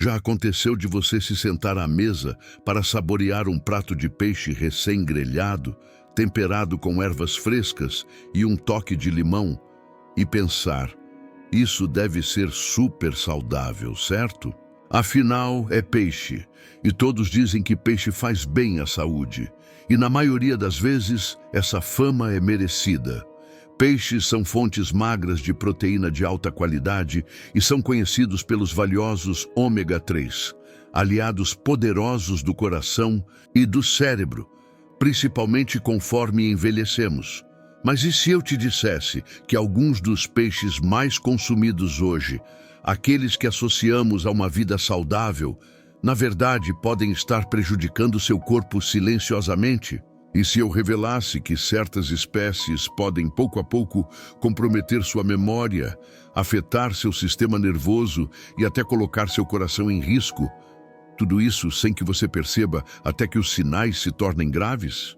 Já aconteceu de você se sentar à mesa para saborear um prato de peixe recém-grelhado, temperado com ervas frescas e um toque de limão, e pensar: isso deve ser super saudável, certo? Afinal, é peixe, e todos dizem que peixe faz bem à saúde. E na maioria das vezes, essa fama é merecida. Peixes são fontes magras de proteína de alta qualidade e são conhecidos pelos valiosos ômega 3, aliados poderosos do coração e do cérebro, principalmente conforme envelhecemos. Mas e se eu te dissesse que alguns dos peixes mais consumidos hoje, aqueles que associamos a uma vida saudável, na verdade podem estar prejudicando seu corpo silenciosamente? E se eu revelasse que certas espécies podem, pouco a pouco, comprometer sua memória, afetar seu sistema nervoso e até colocar seu coração em risco? Tudo isso sem que você perceba, até que os sinais se tornem graves?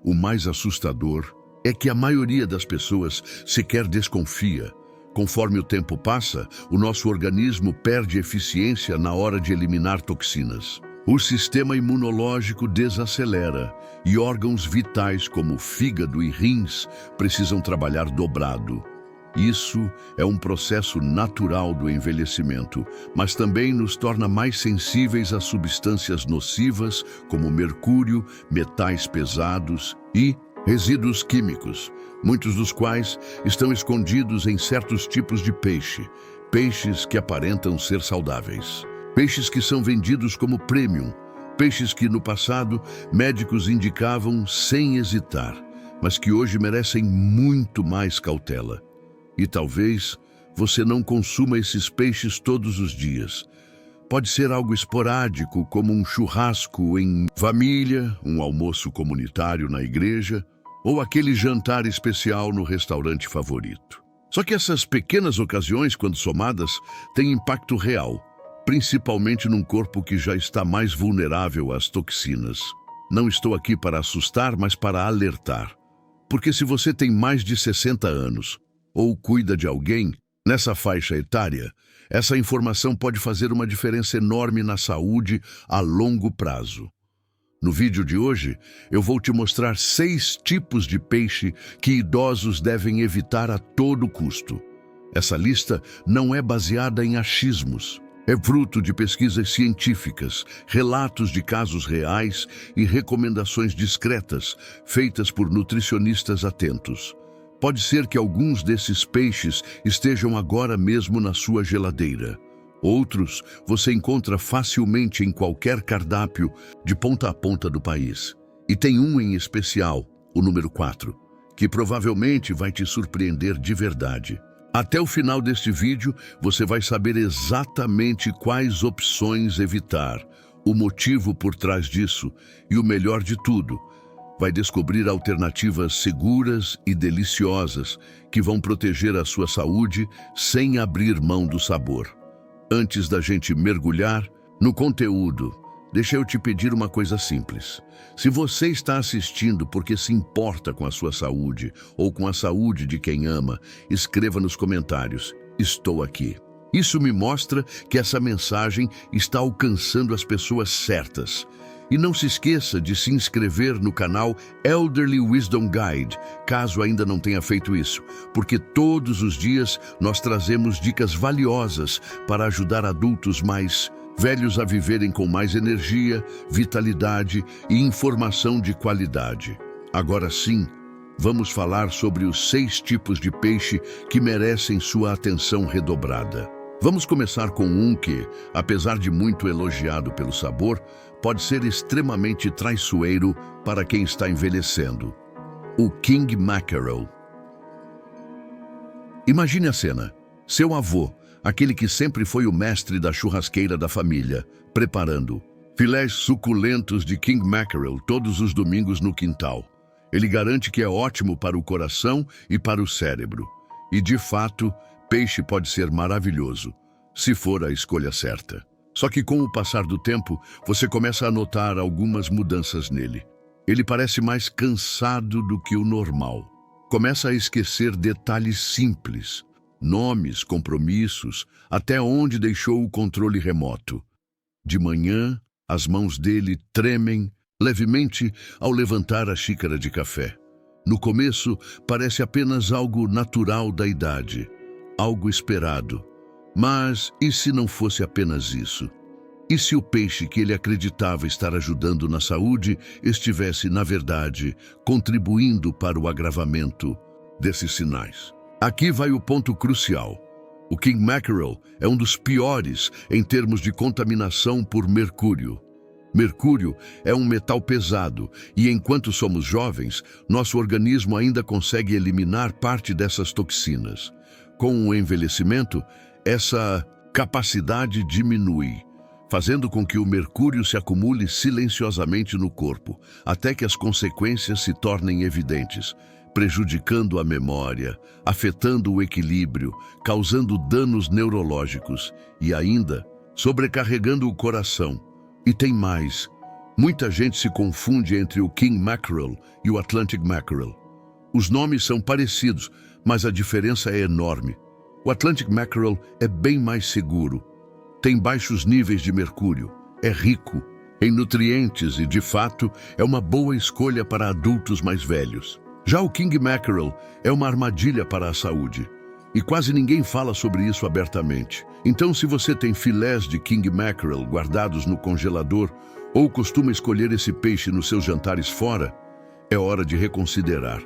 O mais assustador é que a maioria das pessoas sequer desconfia. Conforme o tempo passa, o nosso organismo perde eficiência na hora de eliminar toxinas. O sistema imunológico desacelera e órgãos vitais como fígado e rins precisam trabalhar dobrado. Isso é um processo natural do envelhecimento, mas também nos torna mais sensíveis a substâncias nocivas como mercúrio, metais pesados e resíduos químicos, muitos dos quais estão escondidos em certos tipos de peixe, peixes que aparentam ser saudáveis. Peixes que são vendidos como premium, peixes que no passado médicos indicavam sem hesitar, mas que hoje merecem muito mais cautela. E talvez você não consuma esses peixes todos os dias. Pode ser algo esporádico, como um churrasco em família, um almoço comunitário na igreja, ou aquele jantar especial no restaurante favorito. Só que essas pequenas ocasiões, quando somadas, têm impacto real, principalmente num corpo que já está mais vulnerável às toxinas. Não estou aqui para assustar, mas para alertar. Porque se você tem mais de 60 anos, ou cuida de alguém nessa faixa etária, essa informação pode fazer uma diferença enorme na saúde a longo prazo. No vídeo de hoje, eu vou te mostrar 6 tipos de peixe que idosos devem evitar a todo custo. Essa lista não é baseada em achismos. É fruto de pesquisas científicas, relatos de casos reais e recomendações discretas feitas por nutricionistas atentos. Pode ser que alguns desses peixes estejam agora mesmo na sua geladeira. Outros você encontra facilmente em qualquer cardápio de ponta a ponta do país. E tem um em especial, o número 4, que provavelmente vai te surpreender de verdade. Até o final deste vídeo, você vai saber exatamente quais opções evitar, o motivo por trás disso e o melhor de tudo, vai descobrir alternativas seguras e deliciosas que vão proteger a sua saúde sem abrir mão do sabor. Antes da gente mergulhar no conteúdo, deixa eu te pedir uma coisa simples. Se você está assistindo porque se importa com a sua saúde ou com a saúde de quem ama, escreva nos comentários: estou aqui. Isso me mostra que essa mensagem está alcançando as pessoas certas. E não se esqueça de se inscrever no canal Elderly Wisdom Guide, caso ainda não tenha feito isso, porque todos os dias nós trazemos dicas valiosas para ajudar adultos mais velhos a viverem com mais energia, vitalidade e informação de qualidade. Agora sim, vamos falar sobre os 6 tipos de peixe que merecem sua atenção redobrada. Vamos começar com um que, apesar de muito elogiado pelo sabor, pode ser extremamente traiçoeiro para quem está envelhecendo: o King Mackerel. Imagine a cena. Seu avô, aquele que sempre foi o mestre da churrasqueira da família, preparando filés suculentos de King Mackerel todos os domingos no quintal. Ele garante que é ótimo para o coração e para o cérebro. E, de fato, peixe pode ser maravilhoso, se for a escolha certa. Só que com o passar do tempo, você começa a notar algumas mudanças nele. Ele parece mais cansado do que o normal. Começa a esquecer detalhes simples, nomes, compromissos, até onde deixou o controle remoto. De manhã, as mãos dele tremem levemente ao levantar a xícara de café. No começo, parece apenas algo natural da idade, algo esperado. Mas e se não fosse apenas isso? E se o peixe que ele acreditava estar ajudando na saúde estivesse, na verdade, contribuindo para o agravamento desses sinais? Aqui vai o ponto crucial. O King Mackerel é um dos piores em termos de contaminação por mercúrio. Mercúrio é um metal pesado e, enquanto somos jovens, nosso organismo ainda consegue eliminar parte dessas toxinas. Com o envelhecimento, essa capacidade diminui, fazendo com que o mercúrio se acumule silenciosamente no corpo, até que as consequências se tornem evidentes, prejudicando a memória, afetando o equilíbrio, causando danos neurológicos e ainda sobrecarregando o coração. E tem mais. Muita gente se confunde entre o King Mackerel e o Atlantic Mackerel. Os nomes são parecidos, mas a diferença é enorme. O Atlantic Mackerel é bem mais seguro. Tem baixos níveis de mercúrio, é rico em nutrientes e, de fato, é uma boa escolha para adultos mais velhos. Já o King Mackerel é uma armadilha para a saúde. E quase ninguém fala sobre isso abertamente. Então, se você tem filés de King Mackerel guardados no congelador ou costuma escolher esse peixe nos seus jantares fora, é hora de reconsiderar.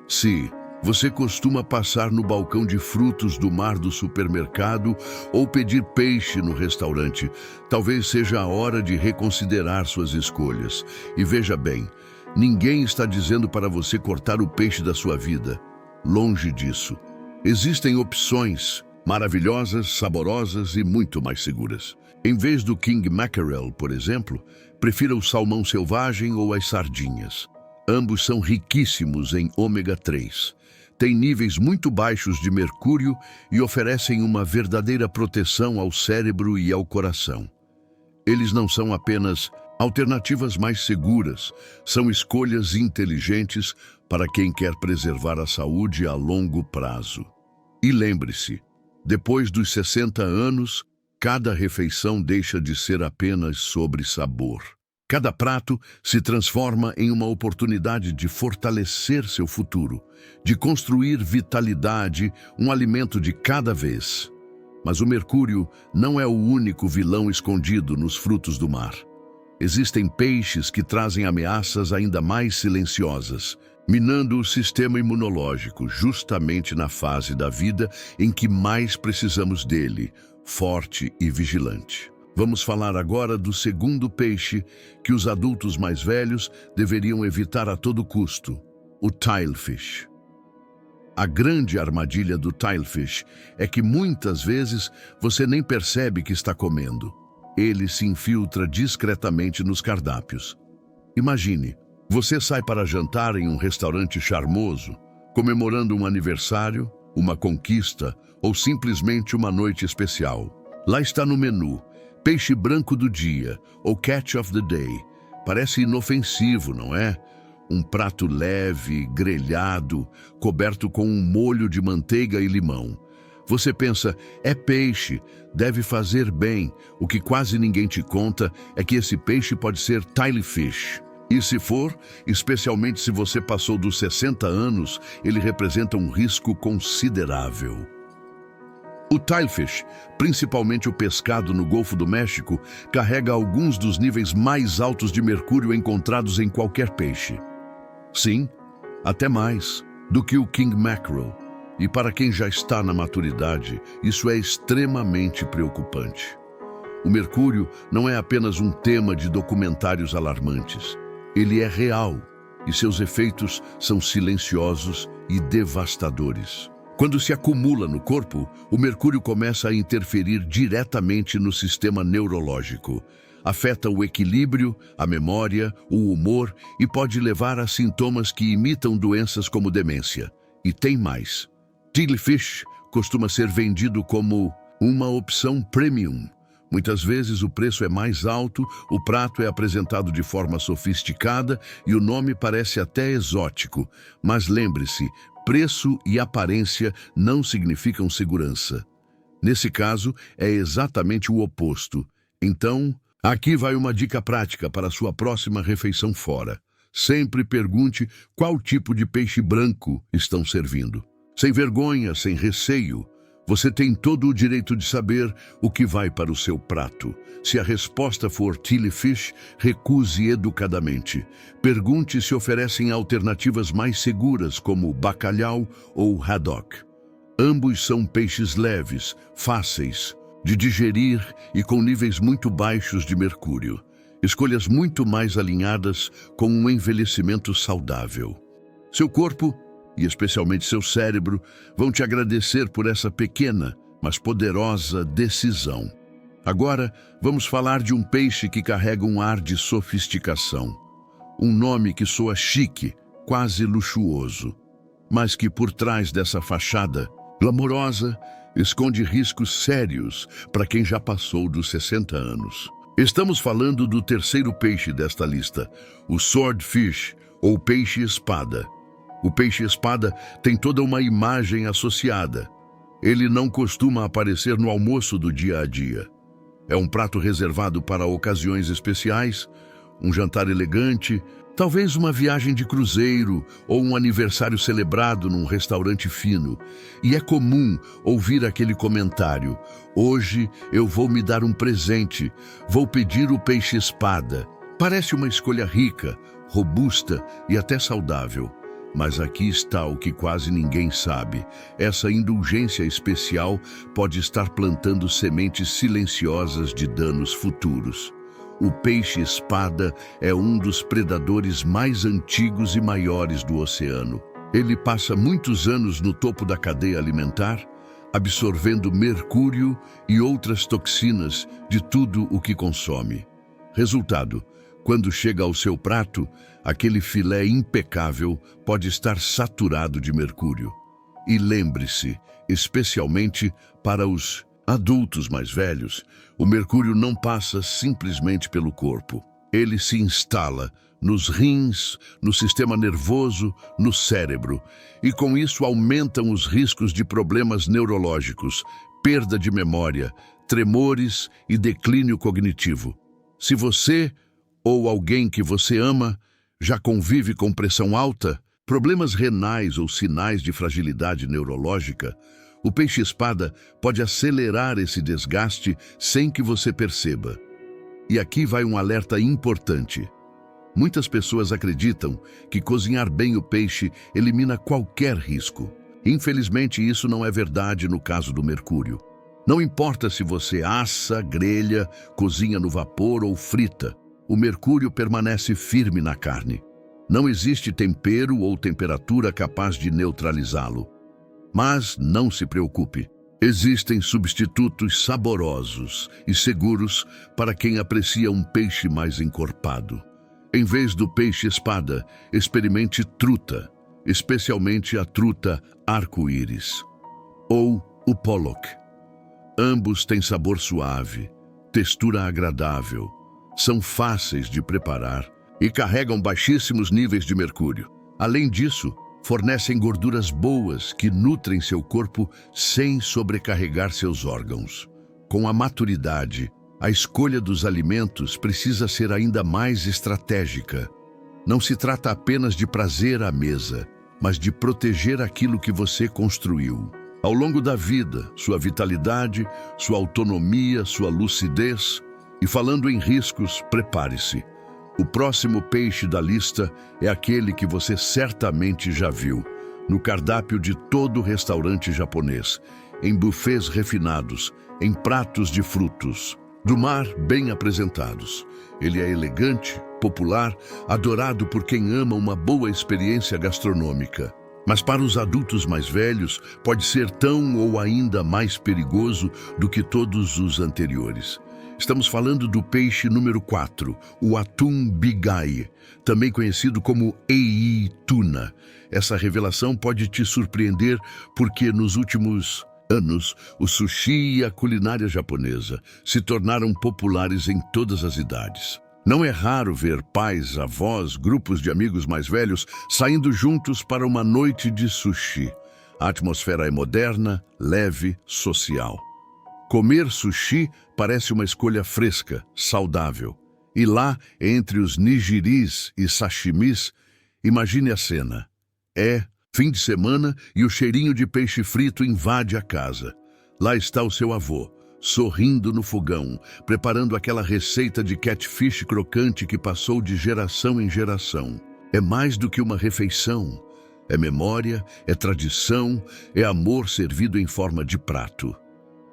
Se você costuma passar no balcão de frutos do mar do supermercado ou pedir peixe no restaurante, talvez seja a hora de reconsiderar suas escolhas. E veja bem, ninguém está dizendo para você cortar o peixe da sua vida. Longe disso. Existem opções maravilhosas, saborosas e muito mais seguras. Em vez do King Mackerel, por exemplo, prefira o salmão selvagem ou as sardinhas. Ambos são riquíssimos em ômega 3. Têm níveis muito baixos de mercúrio e oferecem uma verdadeira proteção ao cérebro e ao coração. Eles não são apenas alternativas mais seguras, são escolhas inteligentes para quem quer preservar a saúde a longo prazo. E lembre-se, depois dos 60 anos, cada refeição deixa de ser apenas sobre sabor. Cada prato se transforma em uma oportunidade de fortalecer seu futuro, de construir vitalidade, um alimento de cada vez. Mas o mercúrio não é o único vilão escondido nos frutos do mar. Existem peixes que trazem ameaças ainda mais silenciosas, minando o sistema imunológico justamente na fase da vida em que mais precisamos dele, forte e vigilante. Vamos falar agora do segundo peixe que os adultos mais velhos deveriam evitar a todo custo, o tilefish. A grande armadilha do tilefish é que muitas vezes você nem percebe que está comendo. Ele se infiltra discretamente nos cardápios. Imagine, você sai para jantar em um restaurante charmoso, comemorando um aniversário, uma conquista ou simplesmente uma noite especial. Lá está no menu, peixe branco do dia, ou catch of the day. Parece inofensivo, não é? Um prato leve, grelhado, coberto com um molho de manteiga e limão. Você pensa, é peixe, deve fazer bem. O que quase ninguém te conta é que esse peixe pode ser tilefish. E se for, especialmente se você passou dos 60 anos, ele representa um risco considerável. O tilefish, principalmente o pescado no Golfo do México, carrega alguns dos níveis mais altos de mercúrio encontrados em qualquer peixe. Sim, até mais do que o King Mackerel. E para quem já está na maturidade, isso é extremamente preocupante. O mercúrio não é apenas um tema de documentários alarmantes. Ele é real e seus efeitos são silenciosos e devastadores. Quando se acumula no corpo, o mercúrio começa a interferir diretamente no sistema neurológico. Afeta o equilíbrio, a memória, o humor e pode levar a sintomas que imitam doenças como demência. E tem mais. Tilefish costuma ser vendido como uma opção premium. Muitas vezes o preço é mais alto, o prato é apresentado de forma sofisticada e o nome parece até exótico. Mas lembre-se, preço e aparência não significam segurança. Nesse caso, é exatamente o oposto. Então, aqui vai uma dica prática para a sua próxima refeição fora. Sempre pergunte qual tipo de peixe branco estão servindo. Sem vergonha, sem receio. Você tem todo o direito de saber o que vai para o seu prato. Se a resposta for Tillyfish, recuse educadamente. Pergunte se oferecem alternativas mais seguras, como bacalhau ou haddock. Ambos são peixes leves, fáceis de digerir e com níveis muito baixos de mercúrio. Escolhas muito mais alinhadas com um envelhecimento saudável. Seu corpo, e especialmente seu cérebro, vão te agradecer por essa pequena, mas poderosa decisão. Agora, vamos falar de um peixe que carrega um ar de sofisticação. Um nome que soa chique, quase luxuoso, mas que por trás dessa fachada glamourosa esconde riscos sérios para quem já passou dos 60 anos. Estamos falando do terceiro peixe desta lista, o swordfish, ou peixe-espada. O peixe-espada tem toda uma imagem associada. Ele não costuma aparecer no almoço do dia a dia. É um prato reservado para ocasiões especiais, um jantar elegante, talvez uma viagem de cruzeiro ou um aniversário celebrado num restaurante fino. E é comum ouvir aquele comentário: hoje eu vou me dar um presente, vou pedir o peixe-espada. Parece uma escolha rica, robusta e até saudável. Mas aqui está o que quase ninguém sabe. Essa indulgência especial pode estar plantando sementes silenciosas de danos futuros. O peixe-espada é um dos predadores mais antigos e maiores do oceano. Ele passa muitos anos no topo da cadeia alimentar, absorvendo mercúrio e outras toxinas de tudo o que consome. Resultado: quando chega ao seu prato, aquele filé impecável pode estar saturado de mercúrio. E lembre-se, especialmente para os adultos mais velhos, o mercúrio não passa simplesmente pelo corpo. Ele se instala nos rins, no sistema nervoso, no cérebro, e com isso aumentam os riscos de problemas neurológicos, perda de memória, tremores e declínio cognitivo. Se você ou alguém que você ama já convive com pressão alta, problemas renais ou sinais de fragilidade neurológica, o peixe-espada pode acelerar esse desgaste sem que você perceba. E aqui vai um alerta importante. Muitas pessoas acreditam que cozinhar bem o peixe elimina qualquer risco. Infelizmente, isso não é verdade no caso do mercúrio. Não importa se você assa, grelha, cozinha no vapor ou frita, o mercúrio permanece firme na carne. Não existe tempero ou temperatura capaz de neutralizá-lo. Mas não se preocupe. Existem substitutos saborosos e seguros para quem aprecia um peixe mais encorpado. Em vez do peixe-espada, experimente truta, especialmente a truta arco-íris, ou o pollock. Ambos têm sabor suave, textura agradável, são fáceis de preparar e carregam baixíssimos níveis de mercúrio. Além disso, fornecem gorduras boas que nutrem seu corpo sem sobrecarregar seus órgãos. Com a maturidade, a escolha dos alimentos precisa ser ainda mais estratégica. Não se trata apenas de prazer à mesa, mas de proteger aquilo que você construiu. Ao longo da vida, sua vitalidade, sua autonomia, sua lucidez. E falando em riscos, prepare-se. O próximo peixe da lista é aquele que você certamente já viu no cardápio de todo restaurante japonês, em buffets refinados, em pratos de frutos do mar bem apresentados. Ele é elegante, popular, adorado por quem ama uma boa experiência gastronômica. Mas para os adultos mais velhos, pode ser tão ou ainda mais perigoso do que todos os anteriores. Estamos falando do peixe número 4, o atum bigai, também conhecido como ei tuna. Essa revelação pode te surpreender porque nos últimos anos o sushi e a culinária japonesa se tornaram populares em todas as idades. Não é raro ver pais, avós, grupos de amigos mais velhos saindo juntos para uma noite de sushi. A atmosfera é moderna, leve, social. Comer sushi parece uma escolha fresca, saudável. E lá, entre os nigiris e sashimis, imagine a cena. É fim de semana e o cheirinho de peixe frito invade a casa. Lá está o seu avô, sorrindo no fogão, preparando aquela receita de catfish crocante que passou de geração em geração. É mais do que uma refeição. É memória, é tradição, é amor servido em forma de prato.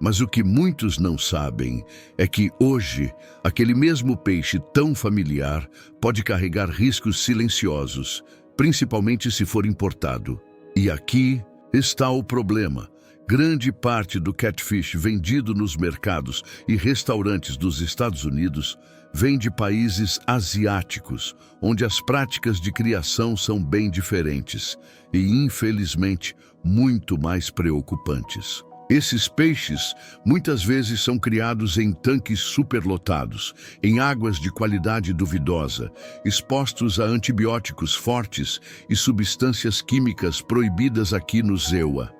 Mas o que muitos não sabem é que hoje, aquele mesmo peixe tão familiar pode carregar riscos silenciosos, principalmente se for importado. E aqui está o problema. Grande parte do catfish vendido nos mercados e restaurantes dos Estados Unidos vem de países asiáticos, onde as práticas de criação são bem diferentes e, infelizmente, muito mais preocupantes. Esses peixes muitas vezes são criados em tanques superlotados, em águas de qualidade duvidosa, expostos a antibióticos fortes e substâncias químicas proibidas aqui no ZEUA.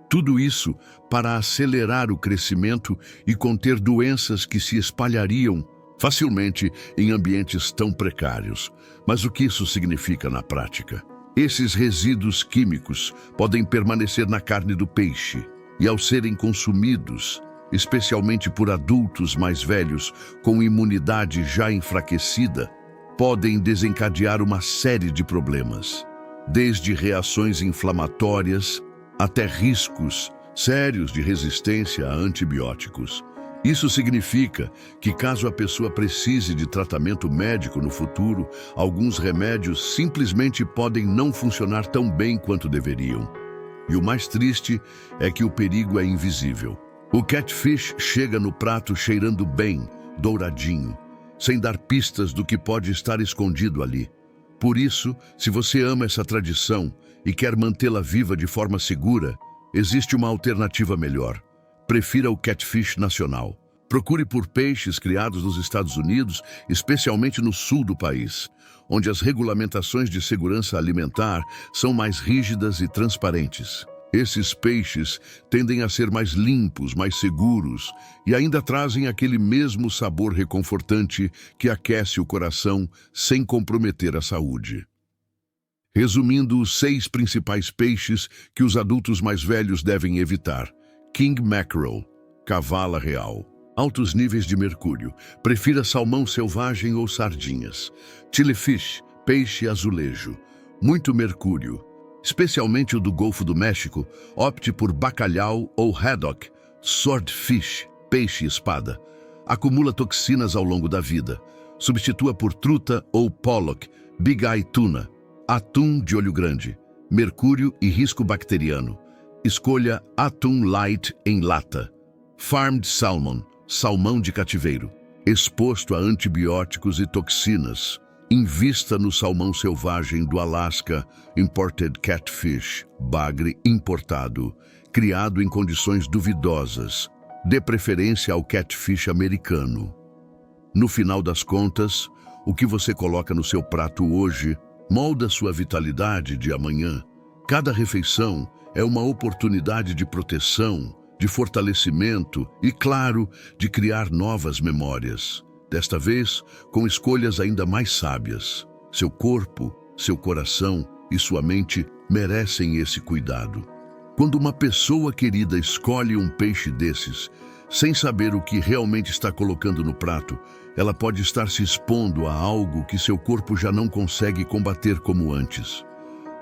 Tudo isso para acelerar o crescimento e conter doenças que se espalhariam facilmente em ambientes tão precários. Mas o que isso significa na prática? Esses resíduos químicos podem permanecer na carne do peixe e, ao serem consumidos, especialmente por adultos mais velhos com imunidade já enfraquecida, podem desencadear uma série de problemas, desde reações inflamatórias até riscos sérios de resistência a antibióticos. Isso significa que, caso a pessoa precise de tratamento médico no futuro, alguns remédios simplesmente podem não funcionar tão bem quanto deveriam. E o mais triste é que o perigo é invisível. O catfish chega no prato cheirando bem, douradinho, sem dar pistas do que pode estar escondido ali. Por isso, se você ama essa tradição e quer mantê-la viva de forma segura, existe uma alternativa melhor. Prefira o catfish nacional. Procure por peixes criados nos Estados Unidos, especialmente no sul do país, onde as regulamentações de segurança alimentar são mais rígidas e transparentes. Esses peixes tendem a ser mais limpos, mais seguros e ainda trazem aquele mesmo sabor reconfortante que aquece o coração sem comprometer a saúde. Resumindo os 6 principais peixes que os adultos mais velhos devem evitar: King Mackerel, cavala real. Altos níveis de mercúrio. Prefira salmão selvagem ou sardinhas. Tilefish, peixe azulejo. Muito mercúrio. Especialmente o do Golfo do México, opte por bacalhau ou haddock. Swordfish, peixe espada. Acumula toxinas ao longo da vida. Substitua por truta ou pollock, big eye tuna. Atum de olho grande. Mercúrio e risco bacteriano. Escolha atum light em lata. Farmed salmon, salmão de cativeiro, exposto a antibióticos e toxinas. Invista no salmão selvagem do Alasca, imported catfish, bagre importado, criado em condições duvidosas. Dê preferência ao catfish americano. No final das contas, o que você coloca no seu prato hoje molda sua vitalidade de amanhã. Cada refeição é uma oportunidade de proteção, de fortalecimento e, claro, de criar novas memórias. Desta vez, com escolhas ainda mais sábias. Seu corpo, seu coração e sua mente merecem esse cuidado. Quando uma pessoa querida escolhe um peixe desses, sem saber o que realmente está colocando no prato, ela pode estar se expondo a algo que seu corpo já não consegue combater como antes.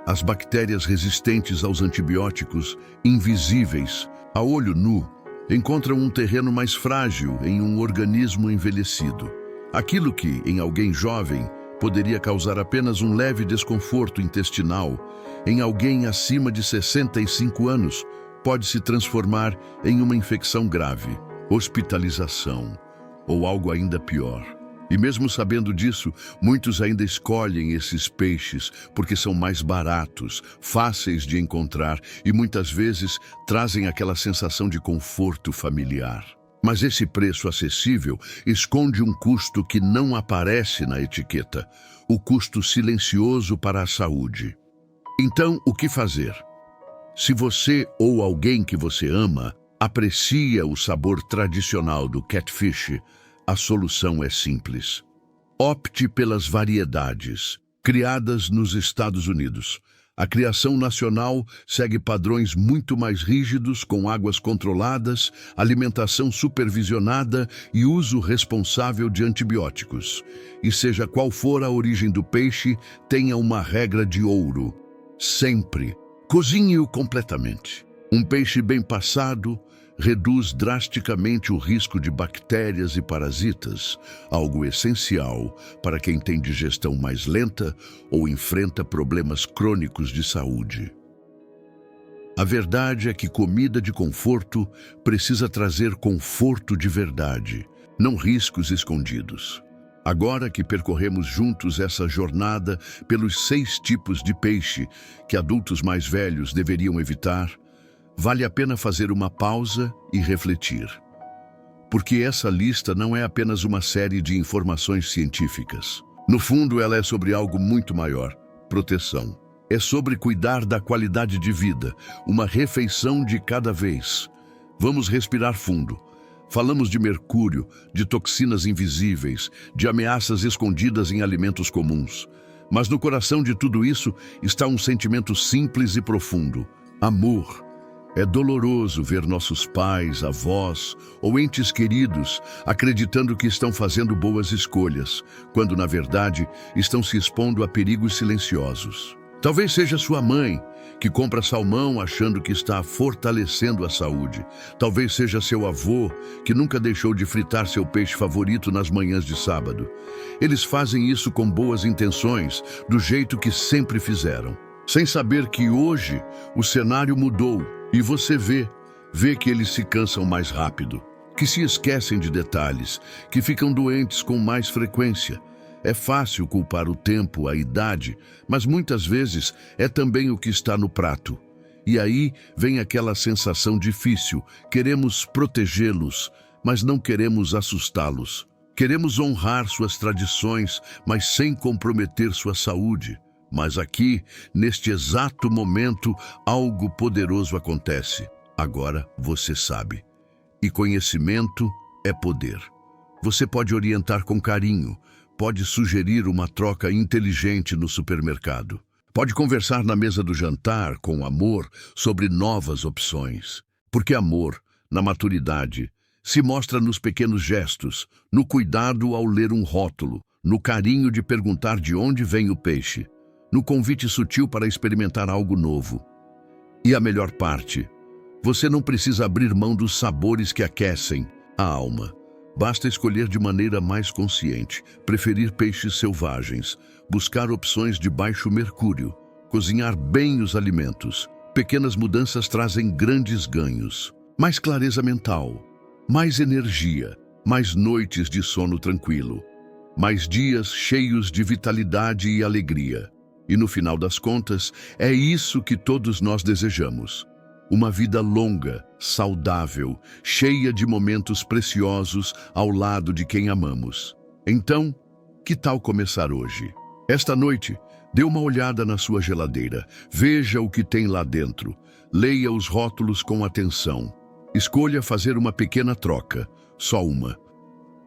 As bactérias resistentes aos antibióticos, invisíveis, a olho nu, encontram um terreno mais frágil em um organismo envelhecido. Aquilo que, em alguém jovem, poderia causar apenas um leve desconforto intestinal, em alguém acima de 65 anos, pode se transformar em uma infecção grave, hospitalização ou algo ainda pior. E mesmo sabendo disso, muitos ainda escolhem esses peixes porque são mais baratos, fáceis de encontrar e muitas vezes trazem aquela sensação de conforto familiar. Mas esse preço acessível esconde um custo que não aparece na etiqueta, o custo silencioso para a saúde. Então, o que fazer? Se você ou alguém que você ama aprecia o sabor tradicional do catfish, a solução é simples. Opte pelas variedades, criadas nos Estados Unidos. A criação nacional segue padrões muito mais rígidos, com águas controladas, alimentação supervisionada e uso responsável de antibióticos. E seja qual for a origem do peixe, tenha uma regra de ouro. Sempre cozinhe-o completamente. Um peixe bem passado reduz drasticamente o risco de bactérias e parasitas, algo essencial para quem tem digestão mais lenta ou enfrenta problemas crônicos de saúde. A verdade é que comida de conforto precisa trazer conforto de verdade, não riscos escondidos. Agora que percorremos juntos essa jornada pelos 6 tipos de peixe que adultos mais velhos deveriam evitar, vale a pena fazer uma pausa e refletir. Porque essa lista não é apenas uma série de informações científicas. No fundo, ela é sobre algo muito maior: proteção. É sobre cuidar da qualidade de vida, uma refeição de cada vez. Vamos respirar fundo. Falamos de mercúrio, de toxinas invisíveis, de ameaças escondidas em alimentos comuns. Mas no coração de tudo isso está um sentimento simples e profundo: amor. É doloroso ver nossos pais, avós ou entes queridos acreditando que estão fazendo boas escolhas, quando na verdade estão se expondo a perigos silenciosos. Talvez seja sua mãe, que compra salmão achando que está fortalecendo a saúde. Talvez seja seu avô, que nunca deixou de fritar seu peixe favorito nas manhãs de sábado. Eles fazem isso com boas intenções, do jeito que sempre fizeram, sem saber que hoje o cenário mudou e você vê que eles se cansam mais rápido, que se esquecem de detalhes, que ficam doentes com mais frequência. É fácil culpar o tempo, a idade, mas muitas vezes é também o que está no prato. E aí vem aquela sensação difícil: queremos protegê-los, mas não queremos assustá-los. Queremos honrar suas tradições, mas sem comprometer sua saúde. Mas aqui, neste exato momento, algo poderoso acontece. Agora você sabe. E conhecimento é poder. Você pode orientar com carinho, pode sugerir uma troca inteligente no supermercado. Pode conversar na mesa do jantar com amor sobre novas opções. Porque amor, na maturidade, se mostra nos pequenos gestos, no cuidado ao ler um rótulo, no carinho de perguntar de onde vem o peixe, no convite sutil para experimentar algo novo. E a melhor parte, você não precisa abrir mão dos sabores que aquecem a alma. Basta escolher de maneira mais consciente, preferir peixes selvagens, buscar opções de baixo mercúrio, cozinhar bem os alimentos. Pequenas mudanças trazem grandes ganhos. Mais clareza mental, mais energia, mais noites de sono tranquilo, mais dias cheios de vitalidade e alegria. E no final das contas, é isso que todos nós desejamos. Uma vida longa, saudável, cheia de momentos preciosos ao lado de quem amamos. Então, que tal começar hoje? Esta noite, dê uma olhada na sua geladeira. Veja o que tem lá dentro. Leia os rótulos com atenção. Escolha fazer uma pequena troca, só uma.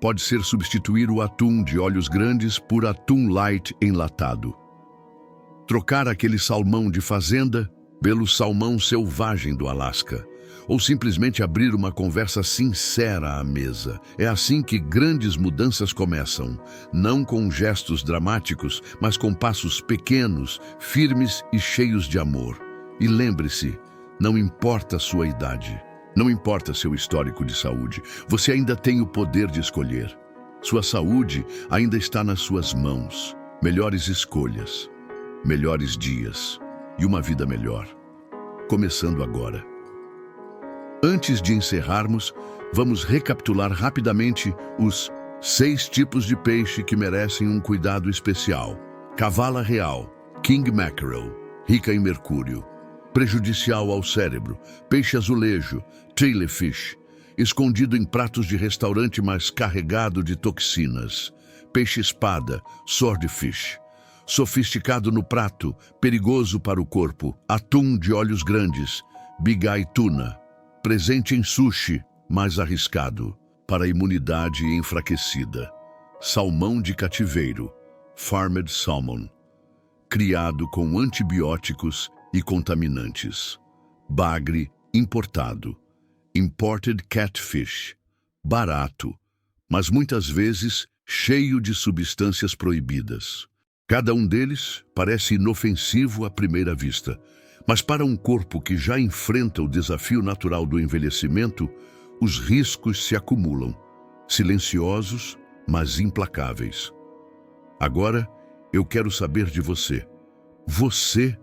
Pode ser substituir o atum de olhos grandes por atum light enlatado. Trocar aquele salmão de fazenda pelo salmão selvagem do Alasca. Ou simplesmente abrir uma conversa sincera à mesa. É assim que grandes mudanças começam. Não com gestos dramáticos, mas com passos pequenos, firmes e cheios de amor. E lembre-se, não importa a sua idade, não importa seu histórico de saúde, você ainda tem o poder de escolher. Sua saúde ainda está nas suas mãos. Melhores escolhas, melhores dias e uma vida melhor. Começando agora. Antes de encerrarmos, vamos recapitular rapidamente os 6 tipos de peixe que merecem um cuidado especial. Cavala real, king mackerel, rica em mercúrio, prejudicial ao cérebro. Peixe azulejo, trailerfish, escondido em pratos de restaurante, mas carregado de toxinas. Peixe-espada, swordfish. Sofisticado no prato, perigoso para o corpo. Atum de olhos grandes, bigai tuna. Presente em sushi, mais arriscado, para a imunidade enfraquecida. Salmão de cativeiro, farmed salmon. Criado com antibióticos e contaminantes. Bagre importado. Imported catfish. Barato, mas muitas vezes cheio de substâncias proibidas. Cada um deles parece inofensivo à primeira vista, mas para um corpo que já enfrenta o desafio natural do envelhecimento, os riscos se acumulam, silenciosos, mas implacáveis. Agora, eu quero saber de você. Você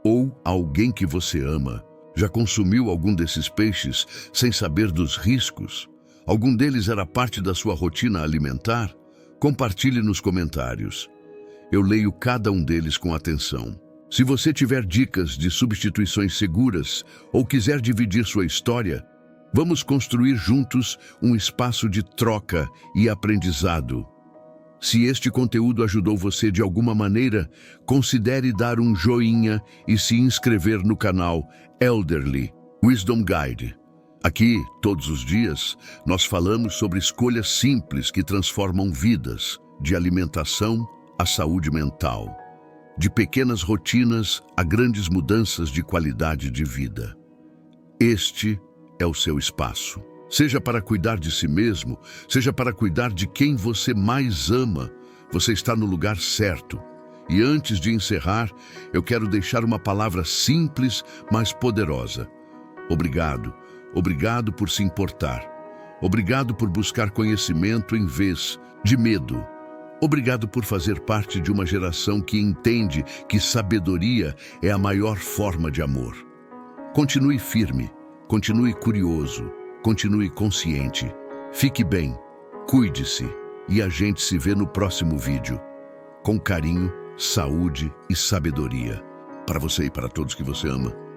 ou alguém que você ama já consumiu algum desses peixes sem saber dos riscos? Algum deles era parte da sua rotina alimentar? Compartilhe nos comentários. Eu leio cada um deles com atenção. Se você tiver dicas de substituições seguras ou quiser dividir sua história, vamos construir juntos um espaço de troca e aprendizado. Se este conteúdo ajudou você de alguma maneira, considere dar um joinha e se inscrever no canal Elderly Wisdom Guide. Aqui, todos os dias, nós falamos sobre escolhas simples que transformam vidas, de alimentação à saúde mental, de pequenas rotinas a grandes mudanças de qualidade de vida. Este é o seu espaço. Seja para cuidar de si mesmo, seja para cuidar de quem você mais ama, você está no lugar certo. E antes de encerrar, eu quero deixar uma palavra simples, mas poderosa. Obrigado. Obrigado por se importar. Obrigado por buscar conhecimento em vez de medo. Obrigado por fazer parte de uma geração que entende que sabedoria é a maior forma de amor. Continue firme, continue curioso, continue consciente. Fique bem, cuide-se e a gente se vê no próximo vídeo. Com carinho, saúde e sabedoria. Para você e para todos que você ama.